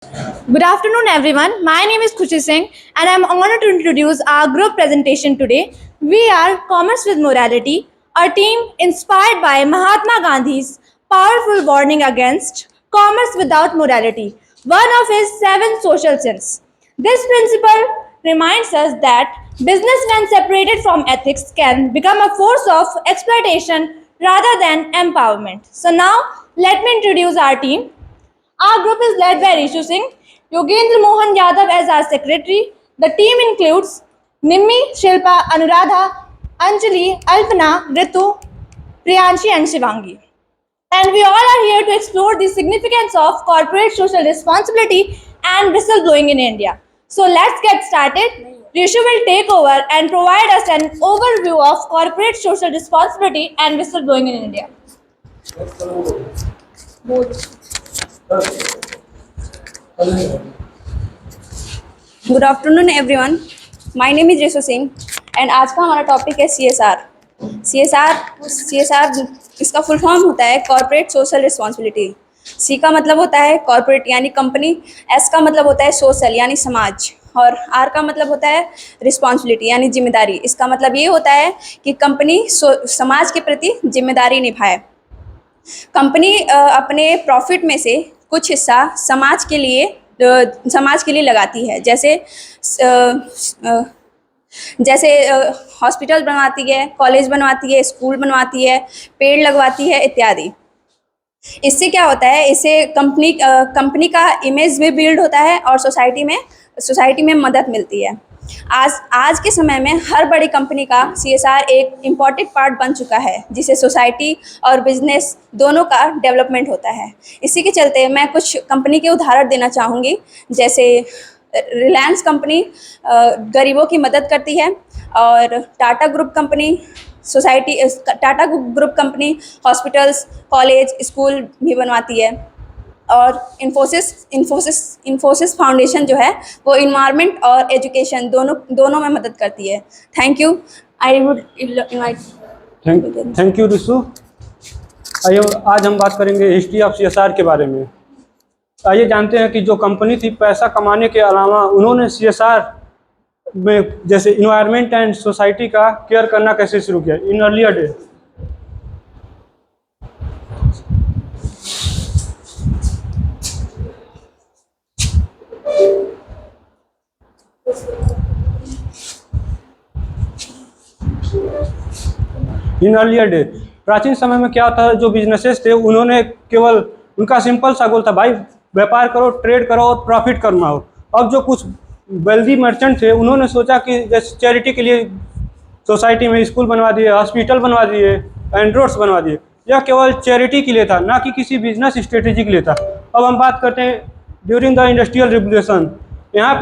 Good afternoon, everyone. My name is Khushi Singh, and I'm honored to introduce our group presentation today. We are Commerce with Morality, a team inspired by Mahatma Gandhi's powerful warning against commerce without morality, one of his seven social sins. This principle reminds us that business, when separated from ethics, can become a force of exploitation rather than empowerment. So, now let me introduce our team. Our group is led by Rishu Singh, Yogendra Mohan Yadav as our secretary. The team includes Nimmi, Shilpa, Anuradha, Anjali, Alpana, Ritu, Priyanshi, and Shivangi. And we all are here to explore the significance of corporate social responsibility and whistleblowing in India. So let's get started. Rishu will take over and provide us an overview of corporate social responsibility and whistleblowing in India. Good afternoon everyone, my name is ratio Singh and आज का हमारा topic है CSR. CSR इसका full form होता है corporate social responsibility. सी का मतलब होता है कॉर्पोरेट यानी कंपनी, एस का मतलब होता है सोशल यानी समाज, और आर का मतलब होता है रिस्पॉन्सिबिलिटी यानी जिम्मेदारी। इसका मतलब ये होता है कि कंपनी समाज के प्रति जिम्मेदारी निभाए। कंपनी अपने प्रॉफिट में से कुछ हिस्सा समाज के लिए लगाती है, जैसे हॉस्पिटल बनवाती है, कॉलेज बनवाती है, स्कूल बनवाती है, पेड़ लगवाती है इत्यादि। इससे क्या होता है, इससे कंपनी का इमेज भी बिल्ड होता है और सोसाइटी में मदद मिलती है। आज के समय में हर बड़ी कंपनी का सीएसआर एक इम्पॉर्टेंट पार्ट बन चुका है, जिससे सोसाइटी और बिजनेस दोनों का डेवलपमेंट होता है। इसी के चलते मैं कुछ कंपनी के उदाहरण देना चाहूँगी, जैसे रिलायंस कंपनी गरीबों की मदद करती है, और Tata group company hospitals, college, school भी बनवाती है, और इन्फोसिस फाउंडेशन जो है वो इन्वायरमेंट और एजुकेशन दोनों में मदद करती है। Thank you. I would invite. Thank you Rishu. आइए आज हम बात करेंगे हिस्ट्री ऑफ सीएसआर के बारे में। आइए जानते हैं कि जो कंपनी थी, पैसा कमाने के अलावा उन्होंने सीएसआर में जैसे इन्वायरमेंट एंड सोसाइटी का केयर करना कैसे शुरू किया in earlier day. In earlier day प्राचीन समय में क्या था, जो बिजनेसेस थे उन्होंने केवल उनका सिंपल सा गोल था, भाई व्यापार करो, ट्रेड करो और प्रॉफिट कमाओ। अब जो कुछ वेल्दी मर्चेंट थे उन्होंने सोचा कि जैसे चैरिटी के लिए सोसाइटी में स्कूल बनवा दिए, हॉस्पिटल बनवा दिए एंड रोड्स बनवा दिए। यह केवल चैरिटी के लिए था, ना कि किसी बिजनेस स्ट्रेटेजी के लिए था। अब हम बात करते हैं ड्यूरिंग द इंडस्ट्रियल रिवोल्यूशन। यहाँ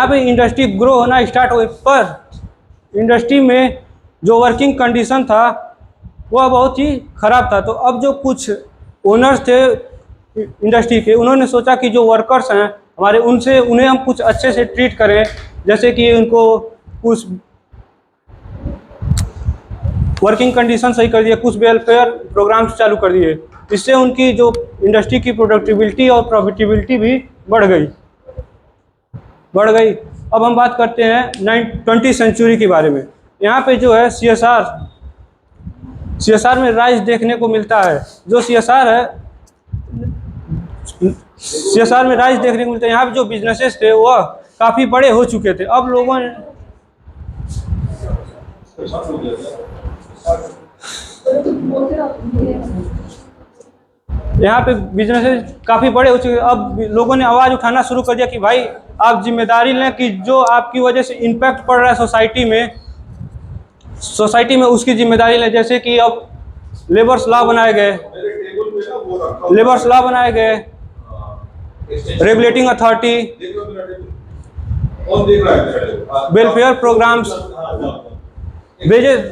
पे इंडस्ट्री ग्रो होना स्टार्ट हुई, पर इंडस्ट्री में जो वर्किंग कंडीशन था वह बहुत ही ख़राब था। तो अब जो कुछ ओनर्स थे इंडस्ट्री के, उन्होंने सोचा कि जो वर्कर्स हैं हमारे, उन्हें हम कुछ अच्छे से ट्रीट करें, जैसे कि उनको कुछ वर्किंग कंडीशन सही कर दिए, कुछ वेलफेयर प्रोग्राम्स चालू कर दिए। इससे उनकी जो इंडस्ट्री की प्रोडक्टिविटी और प्रॉफिटेबिलिटी भी बढ़ गई। अब हम बात करते हैं 20वीं सेंचुरी के बारे में। यहाँ पे जो है सीएसआर में राइज देखने को मिलता है। जो सीएसआर में राइज देखने को मिलता है। यहाँ पे जो बिजनेसेस थे वह काफ़ी बड़े हो चुके थे। अब लोगों ने यहाँ पे बिजनेसेस काफ़ी बड़े हो चुके। अब लोगों ने आवाज़ उठाना शुरू कर दिया कि भाई आप जिम्मेदारी लें कि जो आपकी वजह से इम्पैक्ट पड़ रहा है सोसाइटी में उसकी जिम्मेदारी लें। जैसे कि अब लेबर्स लॉ बनाए गए, regulating authority, welfare programmes,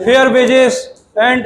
fair wages and